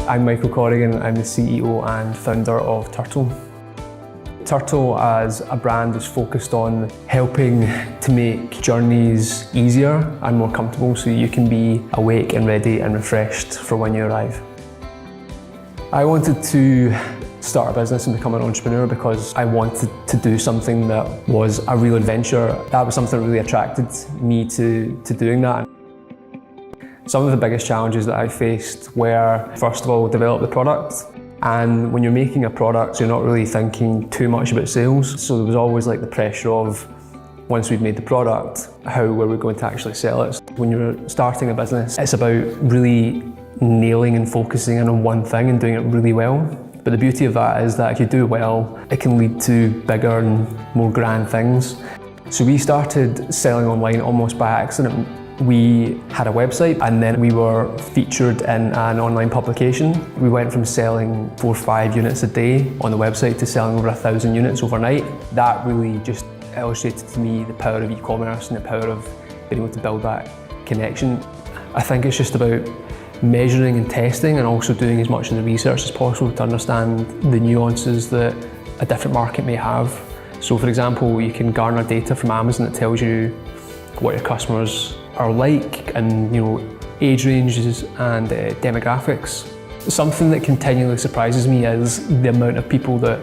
I'm Michael Corrigan, I'm the CEO and founder of TRTL. TRTL as a brand is focused on helping to make journeys easier and more comfortable so you can be awake and ready and refreshed for when you arrive. I wanted to start a business and become an entrepreneur because I wanted to do something that was a real adventure. That was something that really attracted me to doing that. Some of the biggest challenges that I faced were, first of all, develop the product. And when you're making a product, you're not really thinking too much about sales. So there was always like the pressure of, once we'd made the product, how were we going to actually sell it? When you're starting a business, it's about really nailing and focusing in on one thing and doing it really well. But the beauty of that is that if you do it well, it can lead to bigger and more grand things. So we started selling online almost by accident. We had a website and then we were featured in an online publication. We went from selling 4 or 5 units a day on the website to selling over 1,000 units overnight. That really just illustrated to me the power of e-commerce and the power of being able to build that connection. I think it's just about measuring and testing and also doing as much of the research as possible to understand the nuances that a different market may have. So for example, you can garner data from Amazon that tells you what your customers are like and age ranges and demographics. Something that continually surprises me is the amount of people that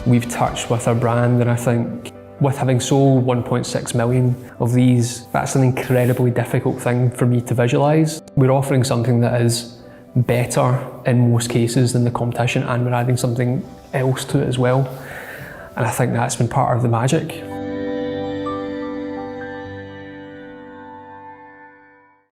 we've touched with our brand, and I think with having sold 1.6 million of these, that's an incredibly difficult thing for me to visualise. We're offering something that is better in most cases than the competition, and we're adding something else to it as well. And I think that's been part of the magic.